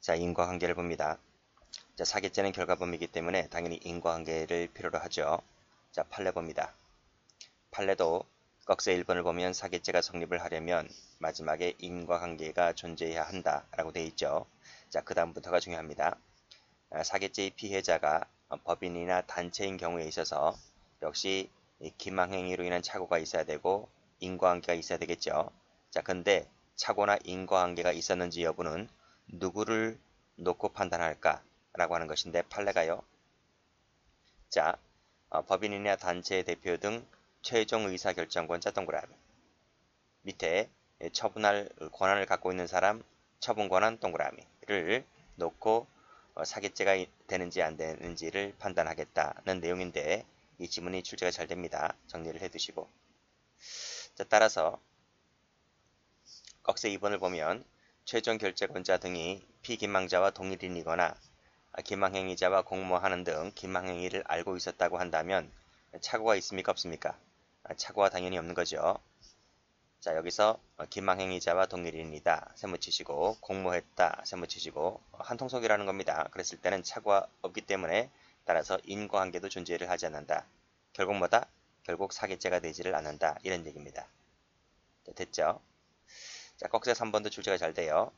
자, 인과관계를 봅니다. 자, 사기죄는 결과범위이기 때문에 당연히 인과관계를 필요로 하죠. 자, 판례 봅니다. 판례도 꺽쇠 1번을 보면 사기죄가 성립을 하려면 마지막에 인과관계가 존재해야 한다라고 되어 있죠. 자, 그 다음부터가 중요합니다. 사기죄의 피해자가 법인이나 단체인 경우에 있어서 역시 기망행위로 인한 착오가 있어야 되고 인과관계가 있어야 되겠죠. 자, 근데 착오나 인과관계가 있었는지 여부는 누구를 놓고 판단할까? 라고 하는 것인데 판례가요. 자, 법인이나 단체의 대표 등 최종 의사결정권자 동그라미. 밑에 처분할 권한을 갖고 있는 사람 처분 권한 동그라미를 놓고 사기죄가 되는지 안 되는지를 판단하겠다는 내용인데 이 지문이 출제가 잘 됩니다. 정리를 해두시고. 자, 따라서 꺽쇠 2번을 보면 최종 결재권자 등이 피기망자와 동일인이거나 기망행위자와 공모하는 등 기망행위를 알고 있었다고 한다면 착오가 있습니까? 없습니까? 착오가 당연히 없는 거죠. 자, 여기서 기망행위자와 동일인이다. 세무치시고 공모했다. 세무치시고 한통속이라는 겁니다. 그랬을 때는 착오가 없기 때문에 따라서 인과관계도 존재를 하지 않는다. 결국 뭐다? 결국 사기죄가 되지를 않는다. 이런 얘기입니다. 자, 됐죠? 자, 꺽쇠 3번도 출제가 잘 돼요.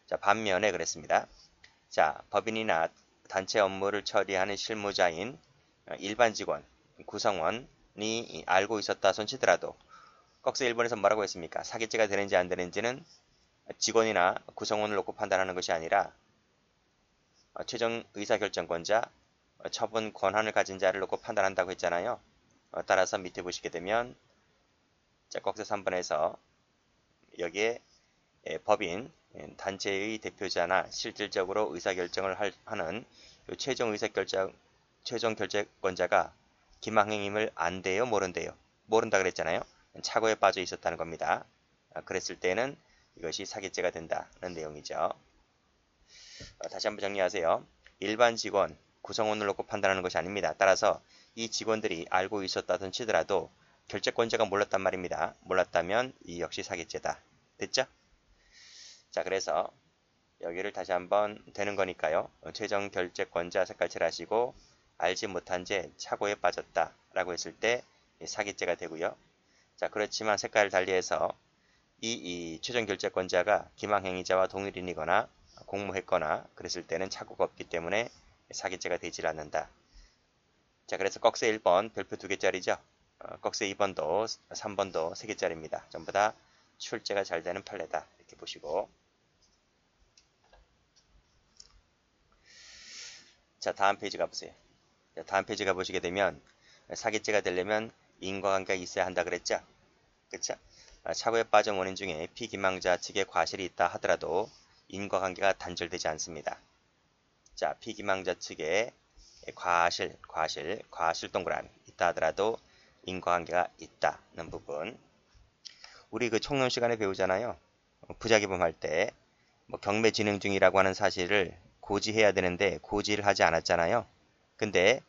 자, 반면에 그랬습니다. 자, 법인이나 단체 업무를 처리하는 실무자인 일반 직원, 구성원이 알고 있었다 손치더라도 꺽쇠 1번에서 뭐라고 했습니까? 사기죄가 되는지 안 되는지는 직원이나 구성원을 놓고 판단하는 것이 아니라 최종 의사결정권자, 처분 권한을 가진 자를 놓고 판단한다고 했잖아요. 따라서 밑에 보시게 되면 자, 꺽쇠 3번에서 여기에 법인, 단체의 대표자나 실질적으로 의사결정을 하는 최종 결재권자가 기망행임을 안돼요, 모른대요? 모른다 그랬잖아요. 착오에 빠져 있었다는 겁니다. 그랬을 때는 이것이 사기죄가 된다는 내용이죠. 다시 한번 정리하세요. 일반 직원, 구성원을 놓고 판단하는 것이 아닙니다. 따라서 이 직원들이 알고 있었다든 치더라도 결재권자가 몰랐단 말입니다. 몰랐다면 이 역시 사기죄다. 됐죠? 자, 그래서 여기를 다시 한번 되는 거니까요. 최종 결재권자 색깔칠 하시고 알지 못한 채 착오에 빠졌다 라고 했을 때 사기죄가 되고요. 자, 그렇지만 색깔을 달리해서 이 최종 결재권자가 기망행위자와 동일인이거나 공모했거나 그랬을 때는 착오가 없기 때문에 사기죄가 되질 않는다. 자, 그래서 꺽쇠 1번 별표 2개짜리죠. 꺽쇠 2번도 3번도 3개짜리입니다. 전부 다 출제가 잘 되는 판례다. 이렇게 보시고. 자, 다음 페이지 가보세요. 자, 다음 페이지 가보시게 되면 사기죄가 되려면 인과관계가 있어야 한다 그랬죠? 그쵸? 착오에 빠진 원인 중에 피기망자 측에 과실이 있다 하더라도 인과관계가 단절되지 않습니다. 자, 피기망자 측에 과실 동그라미 있다 하더라도 인과관계가 있다는 부분. 우리 그 총론 시간에 배우잖아요. 부작위범 할 때 뭐 경매 진행 중이라고 하는 사실을 고지해야 되는데 고지를 하지 않았잖아요. 근데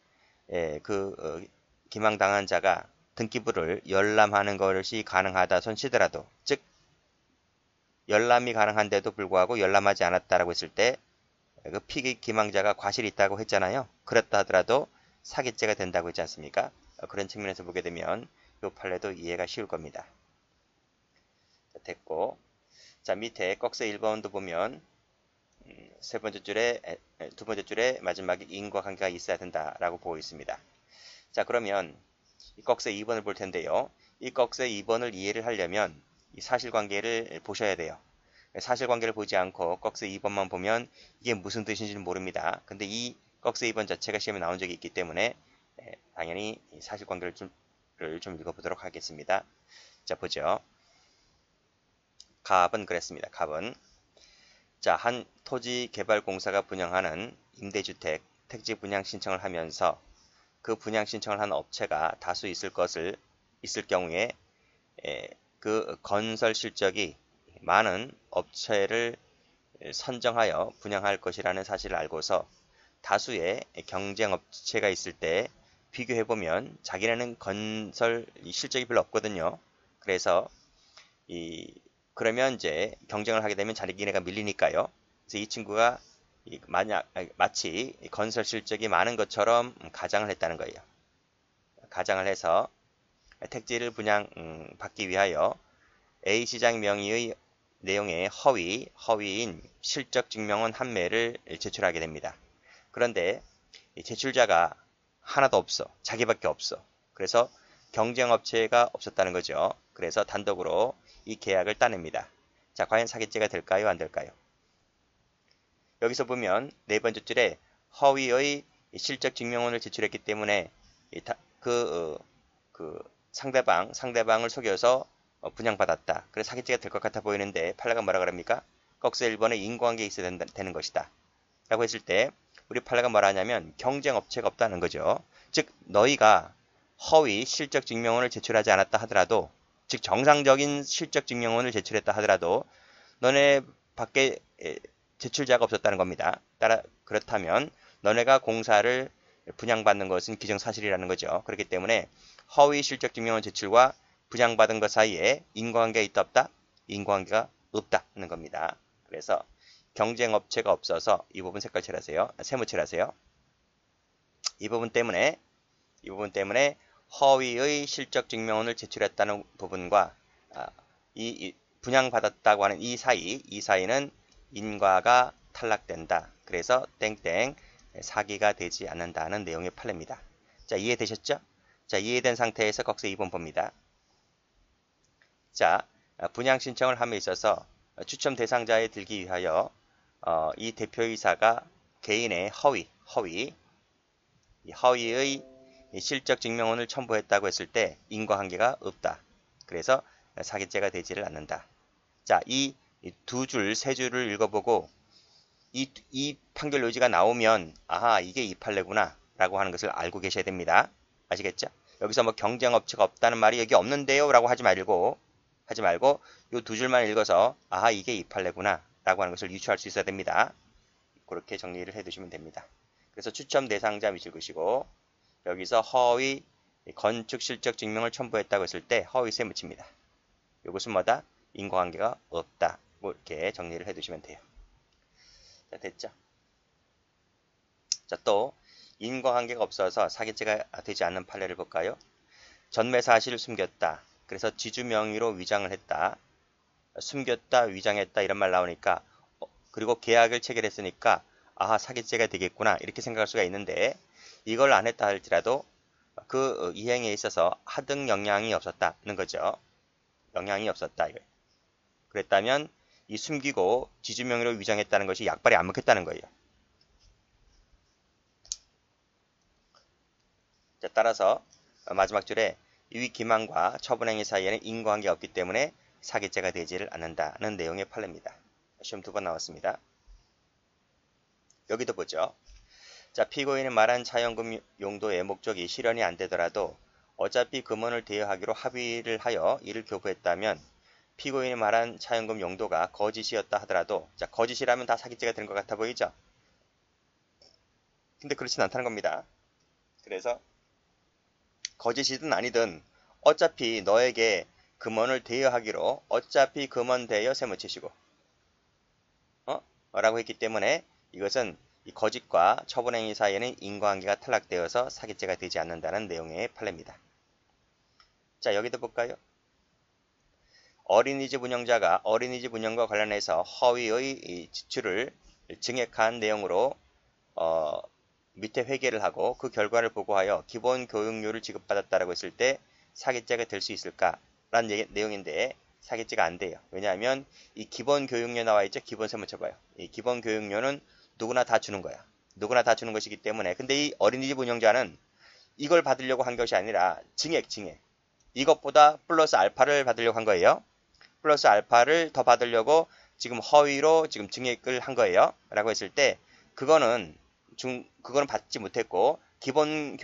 기망당한 자가 등기부를 열람하는 것이 가능하다 손치더라도, 즉 열람이 가능한데도 불구하고 열람하지 않았다라고 했을 때 그 피기망자가 과실이 있다고 했잖아요. 그렇다 하더라도 사기죄가 된다고 했지 않습니까? 그런 측면에서 보게 되면 이 판례도 이해가 쉬울 겁니다. 자, 됐고, 자, 밑에 꺽쇠 1번도 보면 두 번째 줄에 마지막에 인과관계가 있어야 된다라고 보고 있습니다. 자, 그러면 이 꺽쇠 2번을 볼 텐데요. 이 꺽쇠 2번을 이해를 하려면 이 사실관계를 보셔야 돼요. 사실관계를 보지 않고 꺽쇠 2번만 보면 이게 무슨 뜻인지는 모릅니다. 근데 이 꺽쇠 2번 자체가 시험에 나온 적이 있기 때문에 당연히 사실관계를 좀 읽어보도록 하겠습니다. 자, 보죠. 갑은 그랬습니다. 갑은 자, 한 토지개발공사가 분양하는 임대주택 택지 분양 신청을 하면서 그 분양 신청을 한 업체가 다수 있을 경우에 그 건설 실적이 많은 업체를 선정하여 분양할 것이라는 사실을 알고서 다수의 경쟁 업체가 있을 때 비교해보면 자기네는 건설 실적이 별로 없거든요. 그래서 그러면 이제 경쟁을 하게 되면 자기네가 밀리니까요. 그래서 이 친구가 마치 건설 실적이 많은 것처럼 가장을 했다는 거예요. 가장을 해서 택지를 분양받기 위하여 A 시장 명의의 내용의 허위인 실적 증명원 한 매를 제출하게 됩니다. 그런데 제출자가 하나도 없어. 자기밖에 없어. 그래서 경쟁업체가 없었다는 거죠. 그래서 단독으로 이 계약을 따냅니다. 자, 과연 사기죄가 될까요? 안 될까요? 여기서 보면 네 번째 줄에 허위의 실적 증명원을 제출했기 때문에 그 상대방을 속여서 분양받았다. 그래서 사기죄가 될 것 같아 보이는데 판례가 뭐라 그럽니까? 꺽쇠 1번에 인과관계가 있어야 되는 것이다. 라고 했을 때 우리 판례가 뭐라 하냐면 경쟁업체가 없다는 거죠. 즉 너희가 허위 실적 증명원을 제출하지 않았다 하더라도, 즉 정상적인 실적 증명원을 제출했다 하더라도 너네 밖에 제출자가 없었다는 겁니다. 그렇다면 너네가 공사를 분양받는 것은 기정사실이라는 거죠. 그렇기 때문에 허위 실적 증명원 제출과 분양받은 것 사이에 인과관계가 있다 없다? 인과관계가 없다는 겁니다. 그래서 경쟁업체가 없어서 이 부분 색깔 칠하세요. 세모 칠하세요. 이 부분 때문에 허위의 실적 증명원을 제출했다는 부분과 이 분양받았다고 하는 이 사이는 인과가 탈락된다. 그래서 땡땡 사기가 되지 않는다는 내용의 판례입니다. 자, 이해되셨죠? 자, 이해된 상태에서 꺽쇠 2번 봅니다. 자, 분양 신청을 함에 있어서 추첨 대상자에 들기 위하여 이 대표이사가 개인의 허위의 실적 증명원을 첨부했다고 했을 때 인과관계가 없다. 그래서 사기죄가 되지를 않는다. 자, 이 두 줄, 세 줄을 읽어보고 이 판결 요지가 나오면 아하, 이게 이 판례구나 라고 하는 것을 알고 계셔야 됩니다. 아시겠죠? 여기서 뭐 경쟁업체가 없다는 말이 여기 없는데요 라고 하지 말고 이 두 줄만 읽어서 아하, 이게 이 판례구나 라고 하는 것을 유추할 수 있어야 됩니다. 그렇게 정리를 해두시면 됩니다. 그래서 추첨 대상자 밑줄 그시고 여기서 허위 건축 실적 증명을 첨부했다고 했을 때 허위세 묻힙니다. 이것은 뭐다? 인과관계가 없다. 뭐 이렇게 정리를 해두시면 돼요. 자, 됐죠? 자, 또 인과관계가 없어서 사기죄가 되지 않는 판례를 볼까요? 전매 사실을 숨겼다. 그래서 지주 명의로 위장을 했다. 숨겼다, 위장했다 이런 말 나오니까 그리고 계약을 체결했으니까 아하, 사기죄가 되겠구나 이렇게 생각할 수가 있는데 이걸 안 했다 할지라도 그 이행에 있어서 하등 영향이 없었다는 거죠. 영향이 없었다. 그랬다면 이 숨기고 지주 명의로 위장했다는 것이 약발이 안 먹혔다는 거예요. 자, 따라서 마지막 줄에 이위 기망과 처분행위 사이에는 인과관계가 없기 때문에 사기죄가 되지를 않는다는 내용의 판례입니다. 시험 2번 나왔습니다. 여기도 보죠. 자, 피고인이 말한 차연금 용도의 목적이 실현이 안 되더라도 어차피 금원을 대여하기로 합의를 하여 이를 교부했다면 피고인이 말한 차연금 용도가 거짓이었다 하더라도, 자, 거짓이라면 다 사기죄가 되는 것 같아 보이죠? 근데 그렇진 않다는 겁니다. 그래서 거짓이든 아니든 어차피 너에게 금원을 대여하기로 어차피 금원 대여 세무치시고 라고 했기 때문에 이것은 이 거짓과 처분행위 사이에는 인과관계가 탈락되어서 사기죄가 되지 않는다는 내용의 판례입니다. 자, 여기도 볼까요? 어린이집 운영자가 어린이집 운영과 관련해서 허위의 지출을 증액한 내용으로 밑에 회계를 하고 그 결과를 보고하여 기본 교육료를 지급받았다라고 했을 때 사기죄가 될 수 있을까라는 내용인데 사기죄가 안 돼요. 왜냐하면 이 기본 교육료 나와 있죠. 기본 세무 쳐봐요. 이 기본 교육료는 누구나 다 주는 거야. 누구나 다 주는 것이기 때문에 근데 이 어린이집 운영자는 이걸 받으려고 한 것이 아니라 증액 이것보다 플러스 알파를 받으려고 한 거예요. 플러스 알파를 더 받으려고 지금 허위로 지금 증액을 한 거예요. 라고 했을 때 그거는 받지 못했고 기본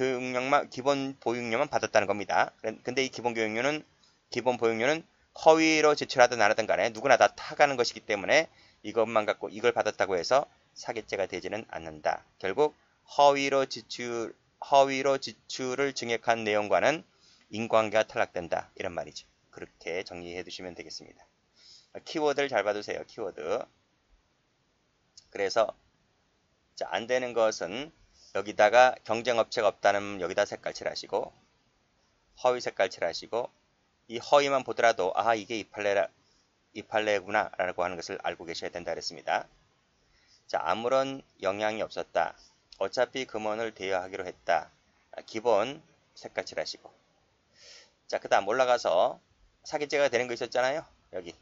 보육료만 받았다는 겁니다. 근데 이 기본 보육료는 허위로 제출하든 안 하든 간에 누구나 다 타가는 것이기 때문에 이것만 갖고 이걸 받았다고 해서 사기죄가 되지는 않는다. 결국 허위로 지출을 증액한 내용과는 인과관계가 탈락된다. 이런 말이죠. 그렇게 정리해 두시면 되겠습니다. 키워드를 잘 봐두세요. 키워드. 그래서 자, 안 되는 것은 여기다가 경쟁업체가 없다는 여기다 색깔 칠하시고 허위 색깔 칠하시고 이 허위만 보더라도 아 이게 이팔레구나 라고 하는 것을 알고 계셔야 된다 그랬습니다. 자, 아무런 영향이 없었다. 어차피 금원을 대여하기로 했다. 기본 색깔 칠하시고 자, 그 다음 올라가서 사기죄가 되는 거 있었잖아요. 여기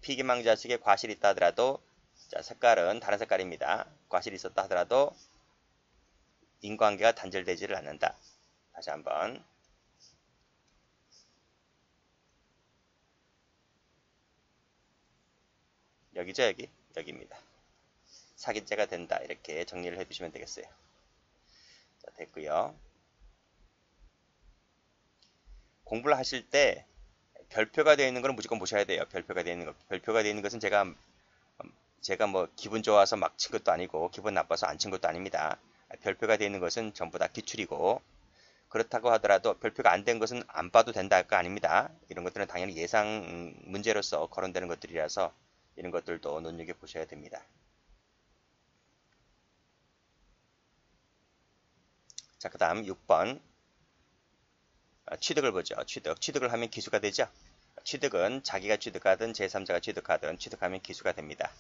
피기망자 측에 과실이 있다 하더라도 자, 색깔은 다른 색깔입니다. 과실이 있었다 하더라도 인과관계가 단절되지를 않는다. 다시 한번 여기죠. 여기입니다. 사기죄가 된다. 이렇게 정리를 해주시면 되겠어요. 자, 됐고요. 공부를 하실 때 별표가 되어 있는 것은 무조건 보셔야 돼요. 별표가 되어 있는 것. 별표가 되어 있는 것은 제가 뭐 기분 좋아서 막 친 것도 아니고 기분 나빠서 안 친 것도 아닙니다. 별표가 되어 있는 것은 전부 다 기출이고 그렇다고 하더라도 별표가 안 된 것은 안 봐도 된다 할 거 아닙니다. 이런 것들은 당연히 예상 문제로서 거론되는 것들이라서 이런 것들도 눈여겨보셔야 됩니다. 자, 그 다음 6번 취득을 보죠. 취득을 하면 기수가 되죠. 취득은 자기가 취득하든 제3자가 취득하든 취득하면 기수가 됩니다.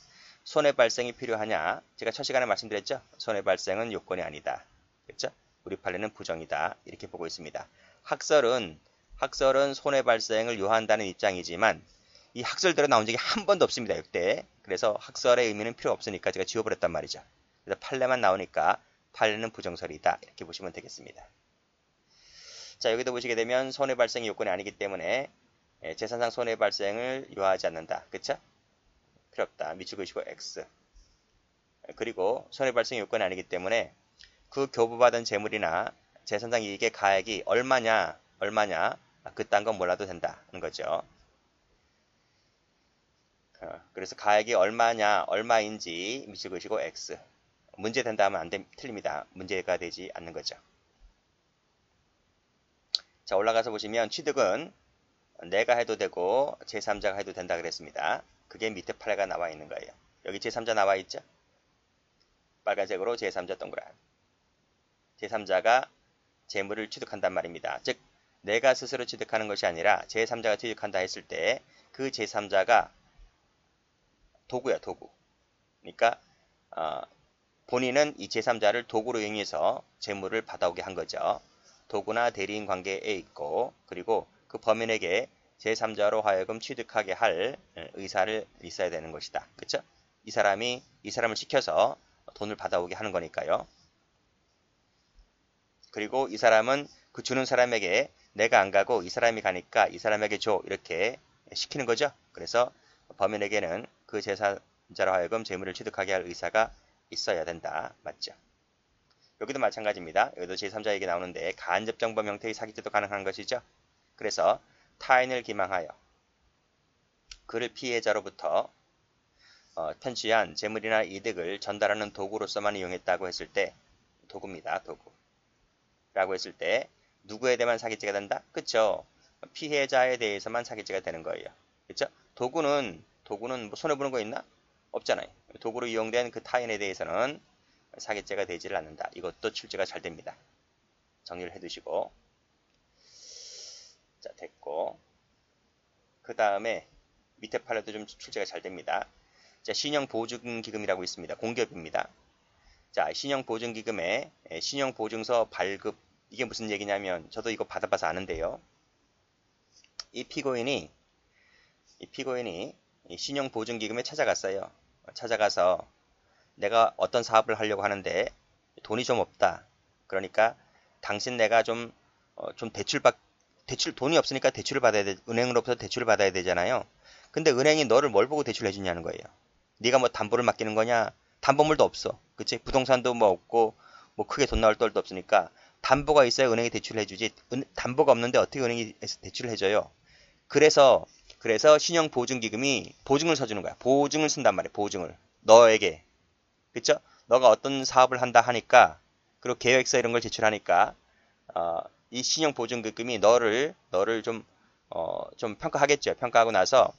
손해 발생이 필요하냐? 제가 첫 시간에 말씀드렸죠. 손해 발생은 요건이 아니다. 그렇죠? 우리 판례는 부정이다. 이렇게 보고 있습니다. 학설은 손해 발생을 요한다는 입장이지만 이 학설대로 나온 적이 한 번도 없습니다. 이때. 그래서 학설의 의미는 필요 없으니까 제가 지워버렸단 말이죠. 그래서 판례만 나오니까 판례는 부정설이다. 이렇게 보시면 되겠습니다. 자, 여기도 보시게 되면 손해 발생이 요건이 아니기 때문에 재산상 손해 발생을 요하지 않는다. 그쵸? 필요 없다. 밑줄 그으시고 X. 그리고 손해 발생 요건이 아니기 때문에 그 교부받은 재물이나 재산상 이익의 가액이 얼마냐 그딴 건 몰라도 된다는 거죠. 그래서 가액이 얼마인지 밑줄 그으시고 X. 문제 된다 하면 틀립니다. 문제가 되지 않는 거죠. 자, 올라가서 보시면 취득은 내가 해도 되고 제3자가 해도 된다 그랬습니다. 그게 밑에 판례가 나와 있는 거예요. 여기 제3자 나와 있죠? 빨간색으로 제3자 동그란. 제3자가 재물을 취득한단 말입니다. 즉 내가 스스로 취득하는 것이 아니라 제3자가 취득한다 했을 때 그 제3자가 도구야, 도구. 그러니까 본인은 이 제3자를 도구로 이용해서 재물을 받아오게 한 거죠. 도구나 대리인 관계에 있고 그리고 그 범인에게 제3자로 하여금 취득하게 할 의사를 있어야 되는 것이다. 그렇죠? 이 사람을 시켜서 돈을 받아오게 하는 거니까요. 그리고 이 사람은 그 주는 사람에게 내가 안 가고 이 사람이 가니까 이 사람에게 줘 이렇게 시키는 거죠. 그래서 범인에게는 그 제3자로 하여금 재물을 취득하게 할 의사가 있어야 된다. 맞죠? 여기도 마찬가지입니다. 여기도 제3자 얘기 나오는데 간접정범 형태의 사기죄도 가능한 것이죠. 그래서 타인을 기망하여 그를 피해자로부터 편취한 재물이나 이득을 전달하는 도구로서만 이용했다고 했을 때 도구입니다. 도구. 라고 했을 때 누구에 대한 사기죄가 된다? 그쵸? 피해자에 대해서만 사기죄가 되는 거예요. 그쵸? 도구는 뭐 손해보는 거 있나? 없잖아요. 도구로 이용된 그 타인에 대해서는 사기죄가 되지를 않는다. 이것도 출제가 잘 됩니다. 정리를 해두시고. 자, 됐고. 그 다음에 밑에 판례도 좀 출제가 잘 됩니다. 자, 신용보증기금이라고 있습니다. 공기업입니다. 자, 신용보증기금에 신용보증서 발급. 이게 무슨 얘기냐면 저도 이거 받아봐서 아는데요. 이 피고인이 이 신용보증기금에 찾아갔어요. 찾아가서 내가 어떤 사업을 하려고 하는데 돈이 좀 없다. 그러니까 당신 내가 좀 대출 돈이 없으니까 대출을 받아야 돼. 은행으로부터 대출을 받아야 되잖아요. 근데 은행이 너를 뭘 보고 대출을 해주냐는 거예요. 네가 뭐 담보를 맡기는 거냐? 담보물도 없어. 그치? 부동산도 뭐 없고 뭐 크게 돈 나올 떨도 없으니까 담보가 있어야 은행이 대출을 해주지. 담보가 없는데 어떻게 은행이 대출을 해줘요? 그래서 신용보증기금이 보증을 서주는 거야. 보증을 쓴단 말이야. 보증을. 너에게. 그쵸? 너가 어떤 사업을 한다 하니까 그리고 계획서 이런 걸 제출하니까 이 신용보증기금이 너를 좀 평가하겠죠. 평가하고 나서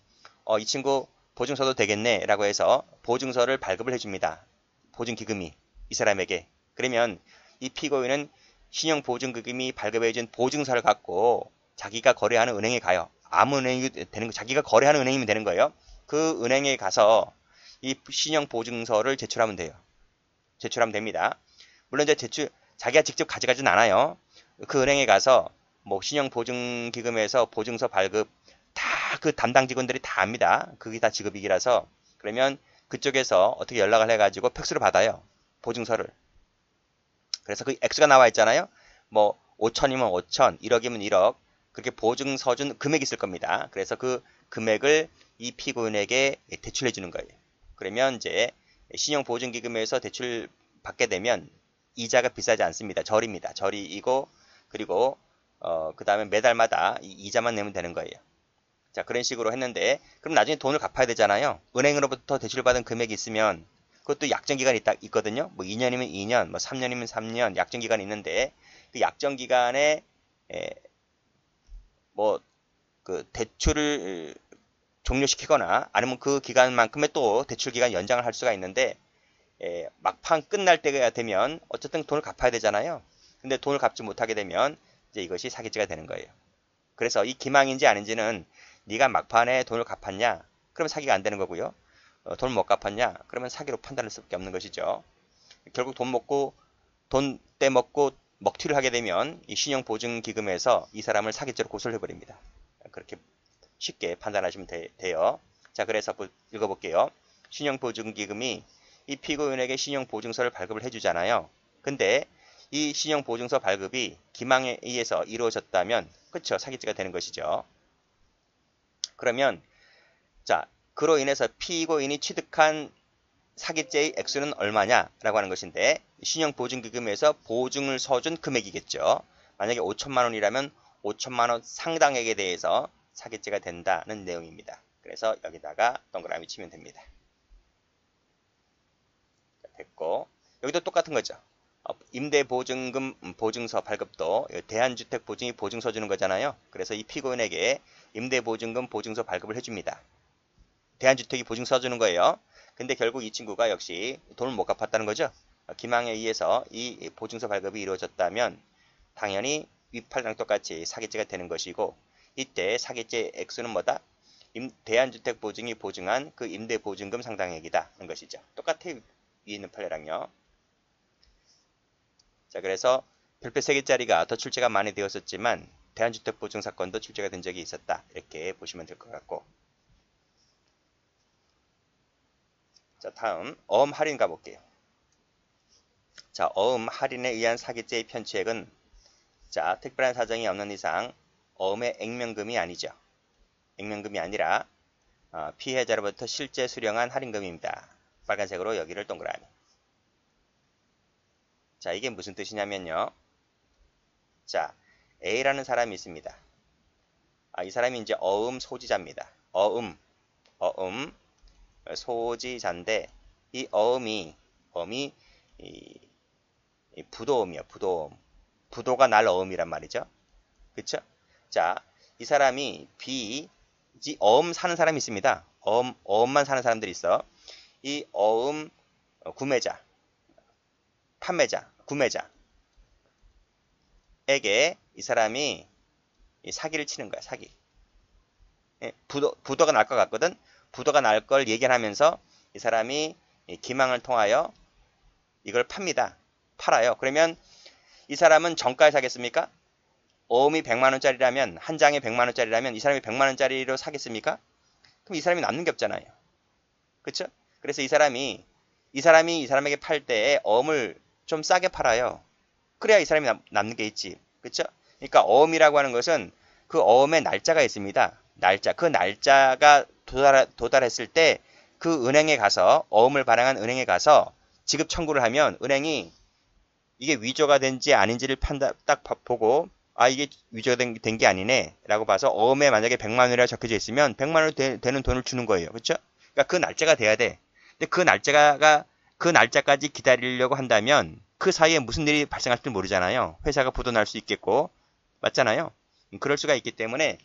이 친구 보증서도 되겠네 라고 해서 보증서를 발급을 해줍니다. 보증기금이 이 사람에게. 그러면 이 피고인은 신용보증기금이 발급해준 보증서를 갖고 자기가 거래하는 은행에 가요. 아무 은행이 되는 거, 자기가 거래하는 은행이면 되는 거예요. 그 은행에 가서 이 신용보증서를 제출하면 돼요. 제출하면 됩니다. 물론 이제 자기가 직접 가져가진 않아요. 그 은행에 가서 뭐 신용보증기금에서 보증서 발급 다 그 담당 직원들이 다 합니다. 그게 다 직업이기라서. 그러면 그쪽에서 어떻게 연락을 해가지고 팩스로 받아요. 보증서를. 그래서 그 액수가 나와 있잖아요. 뭐 5천이면 5천, 1억이면 1억. 그렇게 보증서 준 금액이 있을 겁니다. 그래서 그 금액을 이 피고인에게 대출해 주는 거예요. 그러면 이제 신용보증기금에서 대출 받게 되면 이자가 비싸지 않습니다. 절입니다. 절이고 그리고 그 다음에 매달마다 이자만 내면 되는 거예요. 자, 그런 식으로 했는데 그럼 나중에 돈을 갚아야 되잖아요. 은행으로부터 대출받은 금액이 있으면 그것도 약정기간이 있거든요. 뭐 2년이면 2년, 뭐 3년이면 3년 약정기간이 있는데 그 약정기간에 뭐 그 대출을 종료시키거나 아니면 그 기간만큼의 또 대출 기간 연장을 할 수가 있는데 막판 끝날 때가 되면 어쨌든 돈을 갚아야 되잖아요. 근데 돈을 갚지 못하게 되면 이제 이것이 사기죄가 되는 거예요. 그래서 이 기망인지 아닌지는 네가 막판에 돈을 갚았냐? 그러면 사기가 안 되는 거고요. 돈을 못 갚았냐? 그러면 사기로 판단할 수밖에 없는 것이죠. 결국 돈 떼먹고 먹튀를 하게 되면 이 신용보증기금에서 이 사람을 사기죄로 고소를 해버립니다. 그렇게 쉽게 판단하시면 돼요. 자, 그래서 읽어볼게요. 신용보증기금이 이 피고인에게 신용보증서를 발급을 해주잖아요. 근데 이 신용보증서 발급이 기망에 의해서 이루어졌다면 그쵸? 사기죄가 되는 것이죠. 그러면 자, 그로 인해서 피고인이 취득한 사기죄의 액수는 얼마냐라고 하는 것인데 신용보증기금에서 보증을 서준 금액이겠죠. 만약에 5천만 원이라면 5천만 원 상당액에 대해서 사기죄가 된다는 내용입니다. 그래서 여기다가 동그라미 치면 됩니다. 됐고 여기도 똑같은 거죠. 임대보증금 보증서 발급도 대한주택보증이 보증서 주는 거잖아요. 그래서 이 피고인에게 임대보증금 보증서 발급을 해줍니다. 대한주택이 보증서 주는 거예요. 근데 결국 이 친구가 역시 돈을 못 갚았다는 거죠. 기망에 의해서 이 보증서 발급이 이루어졌다면 당연히 위팔랑 똑같이 사기죄가 되는 것이고 이때 사기죄 액수는 뭐다? 대한주택보증이 보증한 그 임대보증금 상당액이다는 것이죠. 똑같아요. 위에 있는 판례랑요. 자, 그래서 별표 3개짜리가 더 출제가 많이 되었었지만 대한주택보증 사건도 출제가 된 적이 있었다. 이렇게 보시면 될 것 같고. 자, 다음 어음 할인 가볼게요. 자, 어음 할인에 의한 사기죄의 편취액은 자, 특별한 사정이 없는 이상 어음의 액면금이 아니죠. 액면금이 아니라 피해자로부터 실제 수령한 할인금입니다. 빨간색으로 여기를 동그라미. 자, 이게 무슨 뜻이냐면요. 자, A라는 사람이 있습니다. 이 사람이 이제 어음 소지자입니다. 어음 소지자인데 이 어음이 이 부도음이요. 부도가 날 어음이란 말이죠. 그쵸? 자, 이 사람이 어음 사는 사람이 있습니다. 어음만 사는 사람들이 있어. 이 어음 구매자, 판매자, 구매자에게 이 사람이 이 사기를 치는 거야. 사기. 부도가 날 것 같거든. 부도가 날 걸 얘기하면서 이 사람이 기망을 통하여 이걸 팝니다. 팔아요. 그러면 이 사람은 정가에 사겠습니까? 어음이 100만원짜리라면 한 장에 100만원짜리라면 이 사람이 100만원짜리로 사겠습니까? 그럼 이 사람이 남는 게 없잖아요. 그쵸? 그래서 이 사람이 이 사람에게 팔 때 어음을 좀 싸게 팔아요. 그래야 이 사람이 남는 게 있지. 그쵸? 그러니까 어음이라고 하는 것은 그 어음의 날짜가 있습니다. 날짜. 그 날짜가 도달했을 때 그 은행에 가서 어음을 발행한 은행에 가서 지급 청구를 하면 은행이 이게 위조가 된지 아닌지를 딱 보고 이게 위조가 된 게 아니네 라고 봐서 어음에 만약에 100만 원이라 적혀져 있으면 100만 원 되는 돈을 주는 거예요. 그렇죠? 그러니까 그 날짜가 돼야 돼. 근데 그 날짜까지 기다리려고 한다면 그 사이에 무슨 일이 발생할지 모르잖아요. 회사가 부도날 수 있겠고 맞잖아요. 그럴 수가 있기 때문에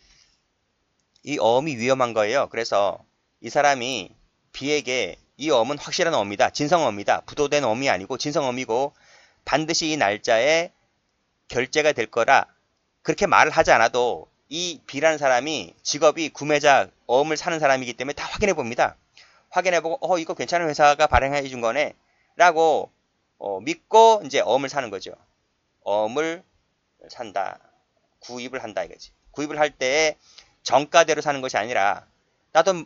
이 어음이 위험한 거예요. 그래서 이 사람이 B에게 이 어음은 확실한 어음이다. 진성어음이다. 부도된 어음이 아니고 진성어음이고 반드시 이 날짜에 결제가 될 거라 그렇게 말을 하지 않아도 이 B라는 사람이 직업이 구매자 어음을 사는 사람이기 때문에 다 확인해 봅니다. 확인해 보고 이거 괜찮은 회사가 발행해 준 거네 라고 믿고 이제 어음을 사는 거죠. 어음을 산다. 구입을 한다 이거지. 구입을 할 때 정가대로 사는 것이 아니라 나도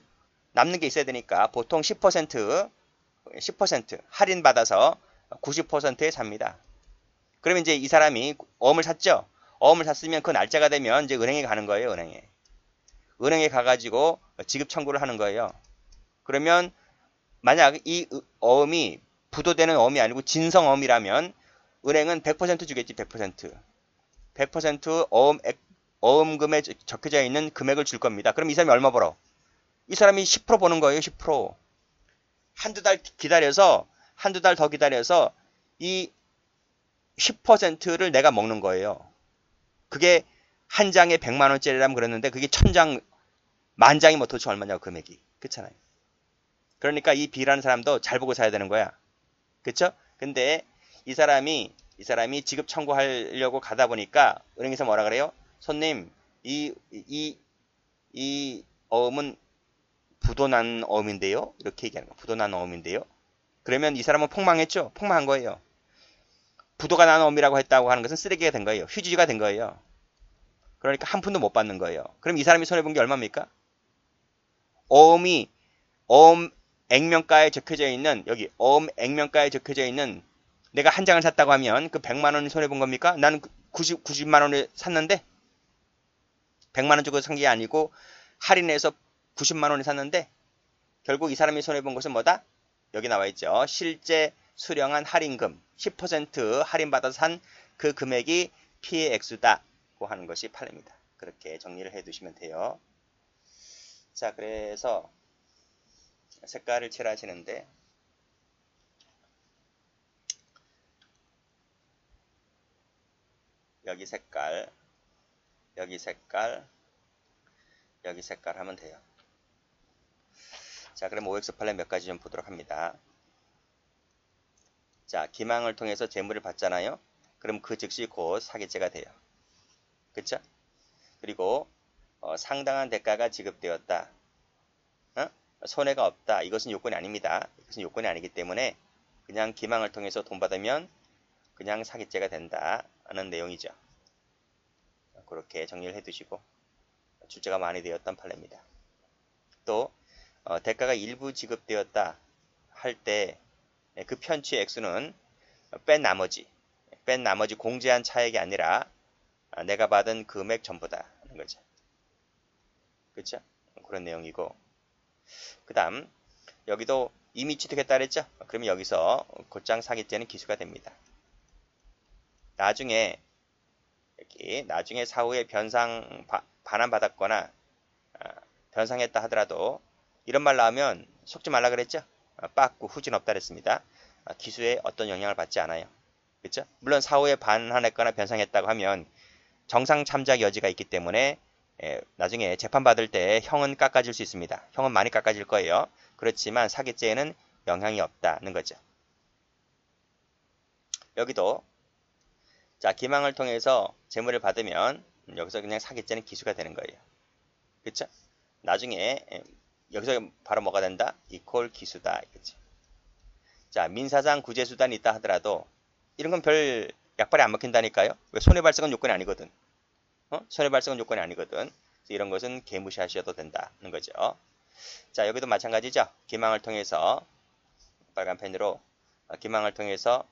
남는 게 있어야 되니까 보통 10% 할인받아서 90%에 삽니다. 그러면 이제 이 사람이 어음을 샀죠. 어음을 샀으면 그 날짜가 되면 이제 은행에 가는 거예요. 은행에 가가지고 지급 청구를 하는 거예요. 그러면 만약 이 어음이 부도되는 어음이 아니고 진성어음이라면 은행은 100% 주겠지. 100% 어음금에 적혀져 있는 금액을 줄 겁니다. 그럼 이 사람이 얼마 벌어? 이 사람이 10% 버는 거예요. 10%. 한두 달 더 기다려서 이 10%를 내가 먹는 거예요. 그게 한 장에 100만 원짜리라면 그랬는데 그게 1000장, 만 장이 뭐 도대체 얼마냐고 금액이. 그렇잖아요. 그러니까 이 B라는 사람도 잘 보고 사야 되는 거야. 그쵸? 근데 이 사람이 지급 청구하려고 가다 보니까 은행에서 뭐라 그래요? 손님, 이 어음은 부도난 어음인데요? 이렇게 얘기하는 거야. 부도난 어음인데요? 그러면 이 사람은 폭망했죠? 폭망한 거예요. 부도가 난 어음이라고 했다고 하는 것은 쓰레기가 된 거예요. 휴지가 된 거예요. 그러니까 한 푼도 못 받는 거예요. 그럼 이 사람이 손해본 게 얼마입니까? 어음 액면가에 적혀져 있는 여기 어음 액면가에 적혀져 있는 내가 한 장을 샀다고 하면 그 100만 원이 손해본 겁니까? 나는 90만 원을 샀는데 100만 원 주고 산 게 아니고 할인해서 90만 원에 샀는데 결국 이 사람이 손해본 것은 뭐다? 여기 나와 있죠. 실제 수령한 할인금 10% 할인받아서 산 그 금액이 피해 액수다고 하는 것이 판례입니다. 그렇게 정리를 해 두시면 돼요. 자, 그래서 색깔을 칠하시는데 여기 색깔, 여기 색깔, 여기 색깔 하면 돼요. 자, 그럼 OX 판례 몇 가지 좀 보도록 합니다. 자, 기망을 통해서 재물을 받잖아요. 그럼 그 즉시 곧 사기죄가 돼요. 그쵸? 그리고 상당한 대가가 지급되었다. 손해가 없다. 이것은 요건이 아닙니다. 이것은 요건이 아니기 때문에 그냥 기망을 통해서 돈 받으면 그냥 사기죄가 된다는 내용이죠. 그렇게 정리를 해두시고 출제가 많이 되었던 판례입니다. 또 대가가 일부 지급되었다 할 때 그 편취의 액수는 뺀 나머지 공제한 차액이 아니라 내가 받은 금액 전부다 하는 거죠. 그렇죠? 그런 내용이고 그 다음 여기도 이미 취득했다 그랬죠? 그러면 여기서 곧장 사기죄는 기수가 됩니다. 나중에 사후에 변상 반환받았거나 변상했다 하더라도 이런 말 나오면 속지 말라 그랬죠? 빠꾸 후진 없다 그랬습니다. 기수에 어떤 영향을 받지 않아요. 그렇죠? 물론 사후에 반환했거나 변상했다고 하면 정상 참작 여지가 있기 때문에 나중에 재판받을 때 형은 깎아질 수 있습니다. 형은 많이 깎아질 거예요. 그렇지만 사기죄에는 영향이 없다는 거죠. 여기도 자, 기망을 통해서 재물을 받으면 여기서 그냥 사기죄는 기수가 되는 거예요. 그렇죠? 나중에 여기서 바로 뭐가 된다? 이퀄 기수다. 이거지. 자, 민사상 구제수단이 있다 하더라도 이런 건 별 약발이 안 먹힌다니까요. 왜 손해발생은 요건이 아니거든. 손해발생은 요건이 아니거든. 그래서 이런 것은 개무시하셔도 된다는 거죠. 자, 여기도 마찬가지죠. 기망을 통해서 빨간 펜으로 기망을 통해서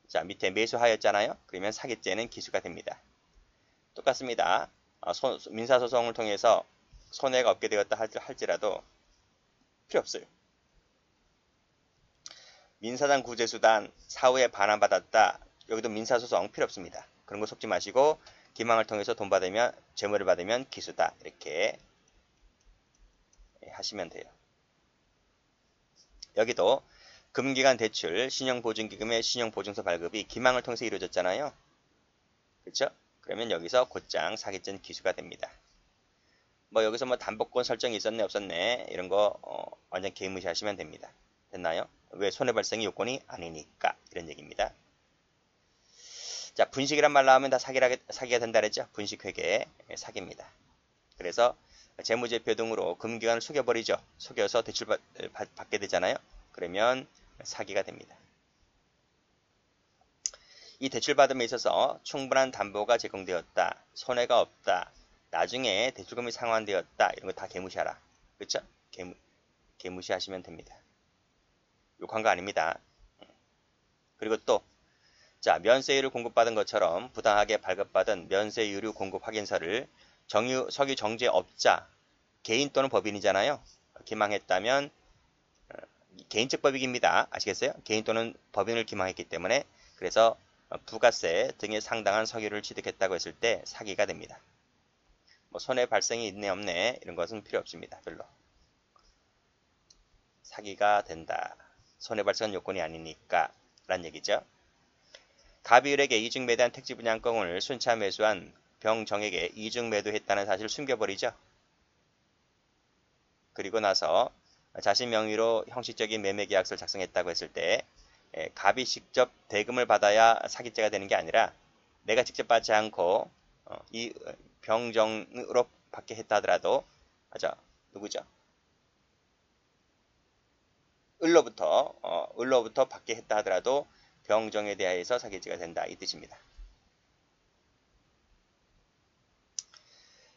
자, 밑에 매수하였잖아요. 그러면 사기죄는 기수가 됩니다. 똑같습니다. 민사소송을 통해서 손해가 없게 되었다 할지라도 필요 없어요. 민사상 구제수단 사후에 반환받았다. 여기도 민사소송 필요 없습니다. 그런 거 속지 마시고 기망을 통해서 돈 받으면 재물을 받으면 기수다. 이렇게 하시면 돼요. 여기도 금기간 대출, 신용보증기금의 신용보증서 발급이 기망을 통해서 이루어졌잖아요. 그렇죠? 그러면 여기서 곧장 사기죄는 기수가 됩니다. 뭐 여기서 뭐 담보권 설정이 있었네 없었네 이런 거 완전 개무시하시면 됩니다. 됐나요? 왜 손해 발생이 요건이 아니니까 이런 얘기입니다. 자, 분식이란 말 나오면 다 사기가 된다 그랬죠? 분식회계 사기입니다. 그래서 재무제표 등으로 금기관을 속여버리죠. 속여서 대출 받게 되잖아요. 그러면 사기가 됩니다. 이 대출받음에 있어서 충분한 담보가 제공되었다. 손해가 없다. 나중에 대출금이 상환되었다. 이런 거 다 개무시하라. 그렇죠? 개무시하시면 됩니다. 욕한 거 아닙니다. 그리고 또 자, 면세율을 공급받은 것처럼 부당하게 발급받은 면세율 공급 확인서를 석유 정제업자, 개인 또는 법인이잖아요. 기망했다면 개인적 법익입니다. 아시겠어요? 개인 또는 법인을 기망했기 때문에 그래서 부가세 등에 상당한 석유를 취득했다고 했을 때 사기가 됩니다. 뭐 손해 발생이 있네 없네 이런 것은 필요 없습니다. 별로. 사기가 된다. 손해 발생 요건이 아니니까 라는 얘기죠. 갑이을에게 이중 매도한 택지 분양권을 순차 매수한 병정에게 이중 매도했다는 사실을 숨겨버리죠. 그리고 나서 자신 명의로 형식적인 매매계약서를 작성했다고 했을 때 갑이 직접 대금을 받아야 사기죄가 되는 게 아니라 내가 직접 받지 않고 이 병정으로 받게 했다 하더라도 누구죠? 을로부터 받게 했다 하더라도 병정에 대하여서 사기죄가 된다 이 뜻입니다.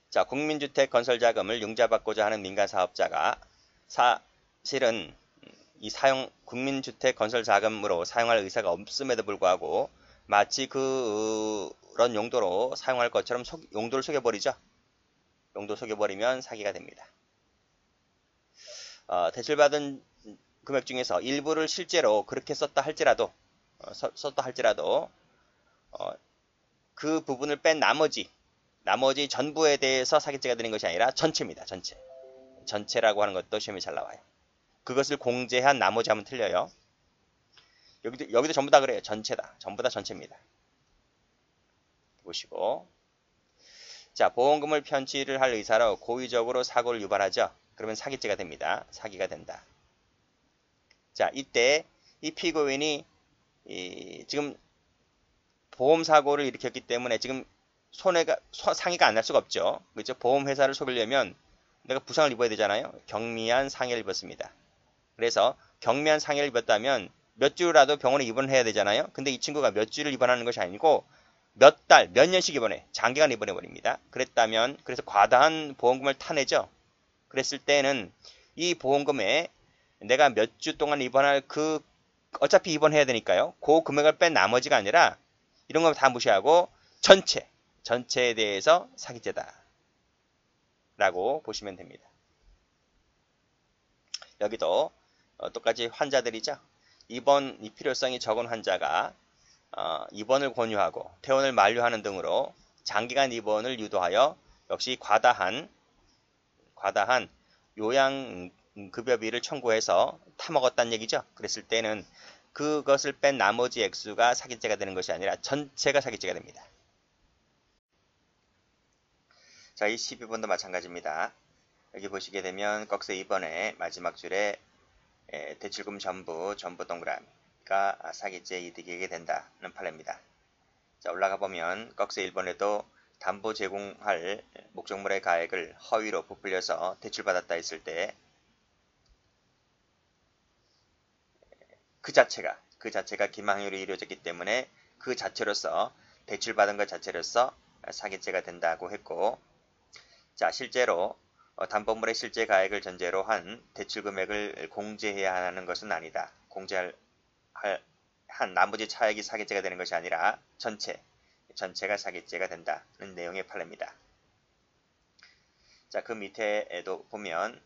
자, 국민주택 건설자금을 융자받고자 하는 민간사업자가 사실은 이 국민주택 건설자금으로 사용할 의사가 없음에도 불구하고 마치 그런 용도로 사용할 것처럼 용도를 속여버리죠. 용도 속여버리면 사기가 됩니다. 대출받은 금액 중에서 일부를 실제로 그렇게 썼다 할지라도 그 부분을 뺀 나머지 전부에 대해서 사기죄가 되는 것이 아니라 전체입니다. 전체라고 하는 것도 시험에 잘 나와요. 그것을 공제한 나머지 하면 틀려요. 여기도 전부 다 그래요. 전체다. 전부 다 전체입니다. 보시고 자, 보험금을 편취를 할 의사로 고의적으로 사고를 유발하죠. 그러면 사기죄가 됩니다. 사기가 된다. 자, 이때 이 피고인이 지금 보험사고를 일으켰기 때문에 지금 상해가 안 날 수가 없죠. 그렇죠? 보험회사를 속이려면 내가 부상을 입어야 되잖아요. 경미한 상해를 입었습니다. 그래서 경미한 상해를 입었다면 몇 주라도 병원에 입원해야 되잖아요. 근데 이 친구가 몇 주를 입원하는 것이 아니고 몇 달, 몇 년씩 입원해. 장기간 입원해버립니다. 그래서 과다한 보험금을 타내죠. 그랬을 때는 이 보험금에 내가 몇 주 동안 입원할 어차피 입원해야 되니까요. 그 금액을 뺀 나머지가 아니라 이런 거 다 무시하고 전체에 대해서 사기죄다 라고 보시면 됩니다. 여기도 똑같이 환자들이죠. 입원이 필요성이 적은 환자가 입원을 권유하고 퇴원을 만료하는 등으로 장기간 입원을 유도하여 역시 과다한 요양급여비를 청구해서 타먹었다는 얘기죠. 그랬을 때는 그것을 뺀 나머지 액수가 사기죄가 되는 것이 아니라 전체가 사기죄가 됩니다. 자, 이 12번도 마찬가지입니다. 여기 보시게 되면 꺽쇠 2번의 마지막 줄에 대출금 전부 동그라미가 사기죄 이득이게 된다는 판례입니다. 자, 올라가 보면 꺽쇠 1번에도 담보 제공할 목적물의 가액을 허위로 부풀려서 대출받았다 했을 때 그 자체가 기망행위로 이루어졌기 때문에 그 자체로서 대출받은 것 자체로서 사기죄가 된다고 했고, 자, 실제로 담보물의 실제 가액을 전제로 한 대출 금액을 공제해야 하는 것은 아니다. 공제할 한 나머지 차액이 사기죄가 되는 것이 아니라 전체가 사기죄가 된다는 내용의 판례입니다. 자, 그 밑에도 보면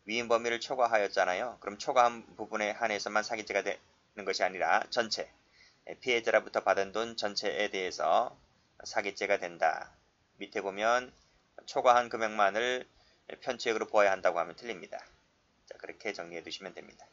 위임 범위를 초과하였잖아요. 그럼 초과한 부분에 한해서만 사기죄가 되는 것이 아니라 전체, 피해자로부터 받은 돈 전체에 대해서 사기죄가 된다. 밑에 보면 초과한 금액만을 편취액으로 보아야 한다고 하면 틀립니다. 자, 그렇게 정리해 두시면 됩니다.